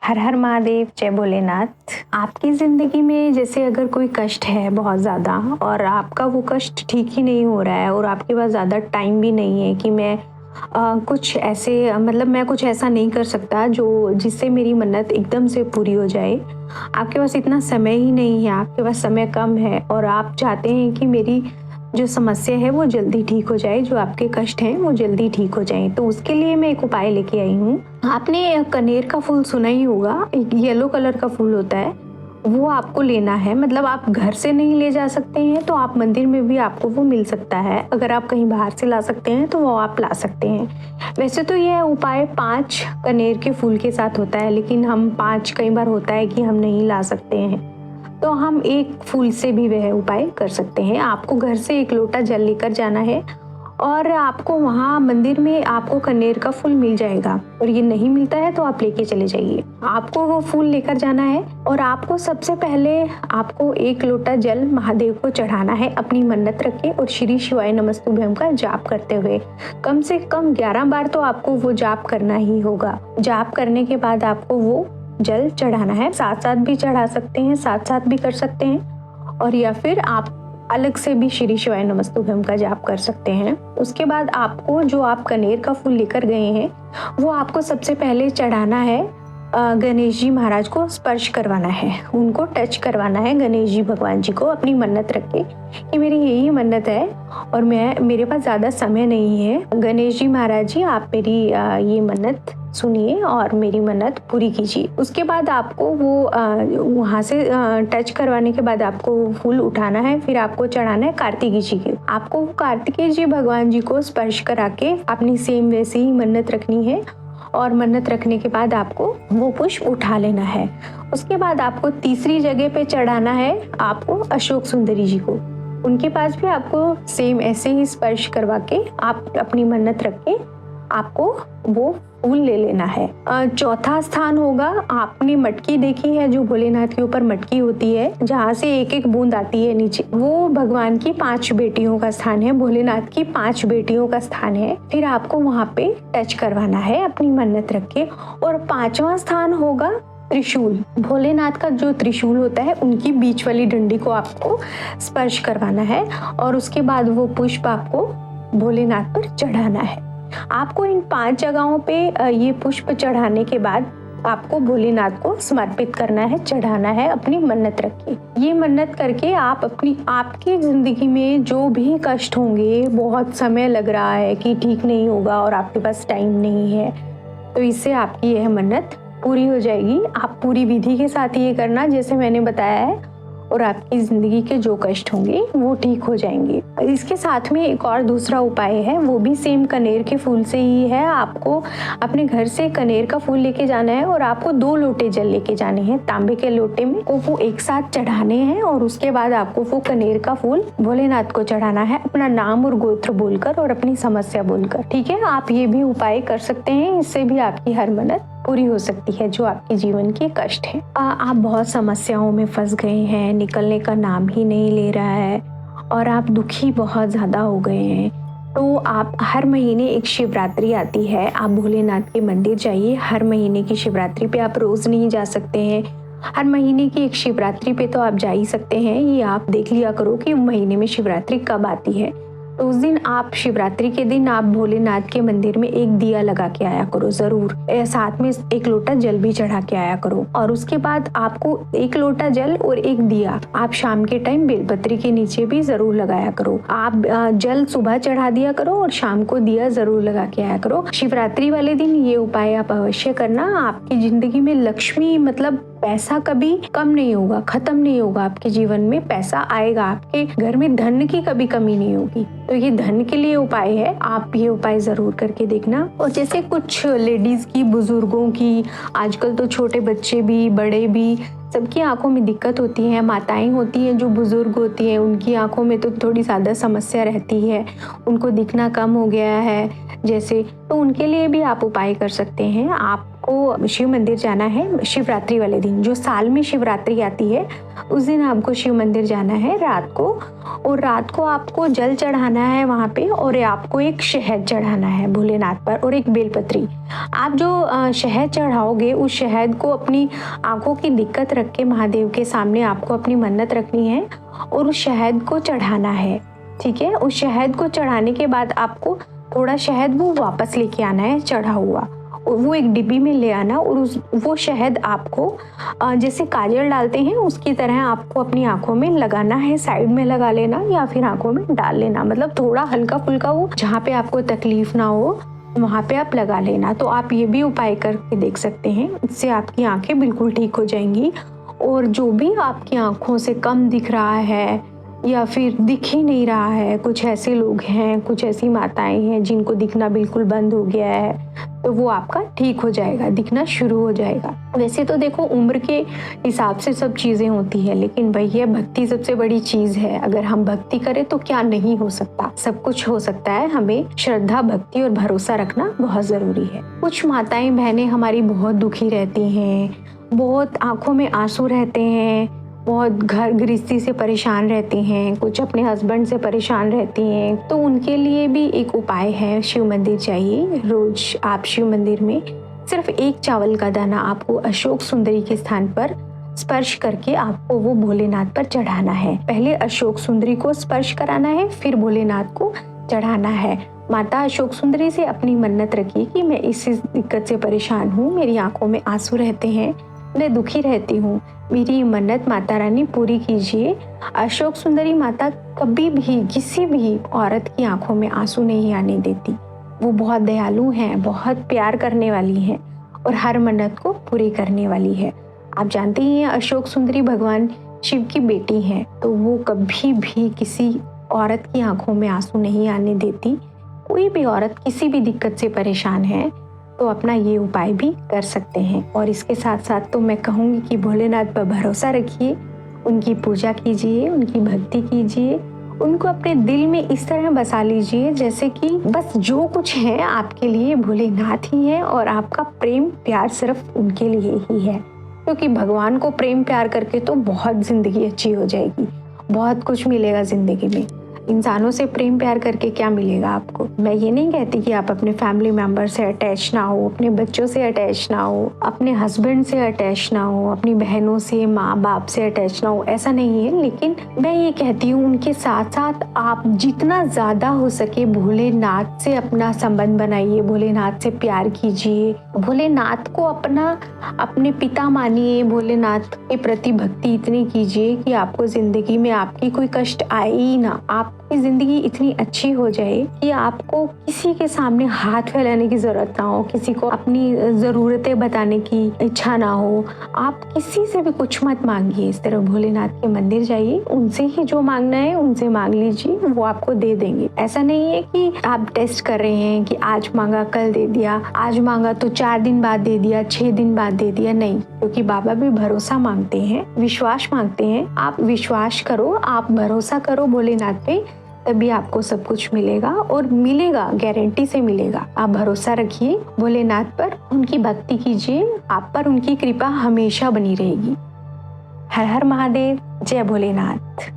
हर हर महादेव, जय भोलेनाथ। आपकी ज़िंदगी में जैसे अगर कोई कष्ट है बहुत ज़्यादा और आपका वो कष्ट ठीक ही नहीं हो रहा है और आपके पास ज़्यादा टाइम भी नहीं है कि मैं कुछ ऐसे मतलब मैं कुछ ऐसा नहीं कर सकता जो जिससे मेरी मन्नत एकदम से पूरी हो जाए। आपके पास इतना समय ही नहीं है, आपके पास समय कम है और आप चाहते हैं कि मेरी जो समस्या है वो जल्दी ठीक हो जाए, जो आपके कष्ट हैं वो जल्दी ठीक हो जाएँ। तो उसके लिए मैं एक उपाय लेके आई हूँ। आपने कनेर का फूल सुना ही होगा, एक येलो कलर का फूल होता है, वो आपको लेना है। मतलब आप घर से नहीं ले जा सकते हैं तो आप मंदिर में भी आपको वो मिल सकता है। अगर आप कहीं बाहर से ला सकते हैं तो वो आप ला सकते हैं। वैसे तो यह उपाय 5 कनेर के फूल के साथ होता है, लेकिन हम 5 कई बार होता है कि हम नहीं ला सकते हैं, तो हम एक फूल से भी वह उपाय कर सकते हैं। आपको घर से 1 लोटा जल लेकर जाना है और आपको वहाँ मंदिर में आपको कनेर का फूल मिल जाएगा, और ये नहीं मिलता है तो आप लेके चले जाइए। आपको वो फूल लेकर जाना है और आपको सबसे पहले आपको 1 लोटा जल महादेव को चढ़ाना है अपनी मन्नत रख के, और श्री शिवाय नमस्तुभ्यम का जाप करते हुए कम से कम 11 बार तो आपको वो जाप करना ही होगा। जाप करने के बाद आपको वो जल चढ़ाना है। साथ साथ भी चढ़ा सकते हैं, साथ साथ भी कर सकते हैं, और या फिर आप अलग से भी श्री शिवाय नमस्तुभ्यम का जाप कर सकते हैं। उसके बाद आपको जो आप कनेर का फूल लेकर गए हैं वो आपको सबसे पहले चढ़ाना है। गणेश जी महाराज को स्पर्श करवाना है, उनको टच करवाना है गणेश जी भगवान जी को अपनी मन्नत रख के कि मेरी यही मन्नत है और मेरे पास ज़्यादा समय नहीं है। गणेश जी महाराज जी, आप मेरी ये मन्नत सुनिए और मेरी मन्नत पूरी कीजिए। उसके बाद आपको वो वहाँ से टच करवाने के बाद आपको फूल उठाना है, फिर आपको चढ़ाना है कार्तिकेय जी के। आपको कार्तिकेय जी भगवान जी को स्पर्श करा के अपनी सेम वैसी ही मन्नत रखनी है, और मन्नत रखने के बाद आपको वो पुष्प उठा लेना है। उसके बाद आपको तीसरी जगह पे चढ़ाना है आपको अशोक सुंदरी जी को। उनके पास भी आपको सेम ऐसे ही स्पर्श करवा के आप अपनी मन्नत रख के आपको वो फूल ले लेना है। चौथा स्थान होगा, आपने मटकी देखी है जो भोलेनाथ के ऊपर मटकी होती है जहाँ से एक एक बूंद आती है नीचे, वो भगवान की 5 बेटियों का स्थान है, भोलेनाथ की 5 बेटियों का स्थान है। फिर आपको वहाँ पे टच करवाना है अपनी मन्नत रख के। और 5वां स्थान होगा त्रिशूल, भोलेनाथ का जो त्रिशूल होता है उनकी बीच वाली डंडी को आपको स्पर्श करवाना है, और उसके बाद वो पुष्प आपको भोलेनाथ पर चढ़ाना है। आपको इन 5 जगहों पे ये पुष्प चढ़ाने के बाद आपको भोलेनाथ को समर्पित करना है, चढ़ाना है अपनी मन्नत रख के। ये मन्नत करके आप आपकी जिंदगी में जो भी कष्ट होंगे, बहुत समय लग रहा है कि ठीक नहीं होगा और आपके पास टाइम नहीं है, तो इससे आपकी यह मन्नत पूरी हो जाएगी। आप पूरी विधि के साथ ये करना जैसे मैंने बताया है, और आपकी जिंदगी के जो कष्ट होंगे वो ठीक हो जाएंगे। इसके साथ में एक और दूसरा उपाय है, वो भी सेम कनेर के फूल से ही है। आपको अपने घर से कनेर का फूल लेके जाना है और आपको 2 लोटे जल लेके जाने हैं तांबे के लोटे में, वो एक साथ चढ़ाने हैं, और उसके बाद आपको वो कनेर का फूल भोलेनाथ को चढ़ाना है अपना नाम और गोत्र बोलकर और अपनी समस्या बोलकर। ठीक है, आप ये भी उपाय कर सकते हैं, इससे भी आपकी हर मन्नत पूरी हो सकती है जो आपके जीवन के कष्ट है। आप बहुत समस्याओं में फंस गए हैं, निकलने का नाम ही नहीं ले रहा है और आप दुखी बहुत ज़्यादा हो गए हैं, तो आप हर महीने एक शिवरात्रि आती है, आप भोलेनाथ के मंदिर जाइए। हर महीने की शिवरात्रि पे आप रोज़ नहीं जा सकते हैं, हर महीने की एक शिवरात्रि पे तो आप जा ही सकते हैं। ये आप देख लिया करो कि महीने में शिवरात्रि कब आती है, तो उस दिन आप शिवरात्रि के दिन आप भोलेनाथ के मंदिर में एक दिया लगा के आया करो जरूर, साथ में 1 लोटा जल भी चढ़ा के आया करो। और उसके बाद आपको 1 लोटा जल और 1 दिया आप शाम के टाइम बेलपत्री के नीचे भी जरूर लगाया करो। आप जल सुबह चढ़ा दिया करो और शाम को दिया जरूर लगा के आया करो। शिवरात्रि वाले दिन ये उपाय आप अवश्य करना। आपकी जिंदगी में लक्ष्मी मतलब पैसा कभी कम नहीं होगा, खत्म नहीं होगा। आपके जीवन में पैसा आएगा, आपके घर में धन की कभी कमी नहीं होगी। तो ये धन के लिए उपाय है, आप ये उपाय जरूर करके देखना। और जैसे कुछ लेडीज की, बुजुर्गों की, आजकल तो छोटे बच्चे भी बड़े भी सबकी आंखों में दिक्कत होती है, माताएं होती हैं जो बुजुर्ग होती हैं उनकी आंखों में तो थोड़ी ज़्यादा समस्या रहती है, उनको दिखना कम हो गया है जैसे, तो उनके लिए भी आप उपाय कर सकते हैं। आप आपको शिव मंदिर जाना है शिवरात्रि वाले दिन, जो साल में शिवरात्रि आती है उस दिन आपको शिव मंदिर जाना है रात को। और रात को आपको जल चढ़ाना है वहाँ पे, और आपको एक शहद चढ़ाना है भोलेनाथ पर और एक बेलपत्री। आप जो शहद चढ़ाओगे उस शहद को अपनी आंखों की दिक्कत रख के महादेव के सामने आपको अपनी मन्नत रखनी है और उस शहद को चढ़ाना है, ठीक है। उस शहद को चढ़ाने के बाद आपको थोड़ा शहद वो वापस लेके आना है चढ़ा हुआ, और वो एक डिब्बी में ले आना, और वो शहद आपको जैसे काजल डालते हैं उसकी तरह आपको अपनी आंखों में लगाना है, साइड में लगा लेना या फिर आंखों में डाल लेना, मतलब थोड़ा हल्का फुल्का वो जहाँ पे आपको तकलीफ ना हो वहाँ पे आप लगा लेना। तो आप ये भी उपाय करके देख सकते हैं, इससे आपकी आंखें बिल्कुल ठीक हो जाएंगी। और जो भी आपकी आंखों से कम दिख रहा है या फिर दिख ही नहीं रहा है, कुछ ऐसे लोग हैं, कुछ ऐसी माताएं हैं जिनको दिखना बिल्कुल बंद हो गया है, तो वो आपका ठीक हो जाएगा, दिखना शुरू हो जाएगा। वैसे तो देखो उम्र के हिसाब से सब चीज़ें होती है, लेकिन भैया भक्ति सबसे बड़ी चीज़ है। अगर हम भक्ति करें तो क्या नहीं हो सकता, सब कुछ हो सकता है। हमें श्रद्धा, भक्ति और भरोसा रखना बहुत ज़रूरी है। कुछ माताएं बहनें हमारी बहुत दुखी रहती हैं, बहुत आंखों में आंसू रहते हैं, बहुत घर गृहस्थी से परेशान रहती हैं, कुछ अपने हस्बैंड से परेशान रहती हैं, तो उनके लिए भी एक उपाय है, शिव मंदिर जाइए। रोज आप शिव मंदिर में सिर्फ एक चावल का दाना आपको अशोक सुंदरी के स्थान पर स्पर्श करके आपको वो भोलेनाथ पर चढ़ाना है। पहले अशोक सुंदरी को स्पर्श कराना है, फिर भोलेनाथ को चढ़ाना है। माता अशोक सुंदरी से अपनी मन्नत रखिए कि मैं इस दिक्कत से परेशान हूँ, मेरी आंखों में आंसू रहते हैं, मैं दुखी रहती हूँ, मेरी मन्नत माता रानी पूरी कीजिए। अशोक सुंदरी माता कभी भी किसी भी औरत की आंखों में आंसू नहीं आने देती। वो बहुत दयालु हैं, बहुत प्यार करने वाली हैं और हर मन्नत को पूरी करने वाली है। आप जानते ही हैं अशोक सुंदरी भगवान शिव की बेटी हैं, तो वो कभी भी किसी औरत की आंखों में आंसू नहीं आने देती। कोई भी औरत किसी भी दिक्कत से परेशान है तो अपना ये उपाय भी कर सकते हैं। और इसके साथ साथ तो मैं कहूँगी कि भोलेनाथ पर भरोसा रखिए, उनकी पूजा कीजिए, उनकी भक्ति कीजिए, उनको अपने दिल में इस तरह बसा लीजिए जैसे कि बस जो कुछ है आपके लिए भोलेनाथ ही है और आपका प्रेम प्यार सिर्फ उनके लिए ही है। क्योंकि भगवान को प्रेम प्यार करके तो बहुत जिंदगी अच्छी हो जाएगी, बहुत कुछ मिलेगा जिंदगी में। इंसानों से प्रेम प्यार करके क्या मिलेगा आपको। मैं ये नहीं कहती कि आप अपने फैमिली मेंबर से अटैच ना हो, अपने बच्चों से अटैच ना हो, अपने हस्बैंड से अटैच ना हो, अपनी बहनों से, माँ बाप से अटैच ना हो, ऐसा नहीं है। लेकिन मैं ये कहती हूँ उनके साथ साथ आप जितना ज्यादा हो सके भोलेनाथ से अपना संबंध बनाइए, भोलेनाथ से प्यार कीजिए, भोलेनाथ को अपने पिता मानिए, भोलेनाथ के प्रति भक्ति इतनी कीजिए कि आपको जिंदगी में आपकी कोई कष्ट आए ही ना, आपकी जिंदगी इतनी अच्छी हो जाए कि आपको किसी के सामने हाथ फैलाने की जरूरत ना हो, किसी को अपनी जरूरतें बताने की इच्छा ना हो। आप किसी से भी कुछ मत मांगिए, इस तरह भोलेनाथ के मंदिर जाइए, उनसे ही जो मांगना है उनसे मांग लीजिए, वो आपको दे देंगे। ऐसा नहीं है कि आप टेस्ट कर रहे हैं कि आज मांगा कल दे दिया, आज मांगा तो 4 दिन बाद दे दिया, 6 दिन बाद दे दिया, नहीं। क्योंकि बाबा भी भरोसा मांगते हैं, विश्वास मांगते हैं। आप विश्वास करो, आप भरोसा करो भोलेनाथ पे, तभी आपको सब कुछ मिलेगा और मिलेगा, गारंटी से मिलेगा। आप भरोसा रखिए भोलेनाथ पर, उनकी भक्ति कीजिए, आप पर उनकी कृपा हमेशा बनी रहेगी। हर हर महादेव, जय भोलेनाथ।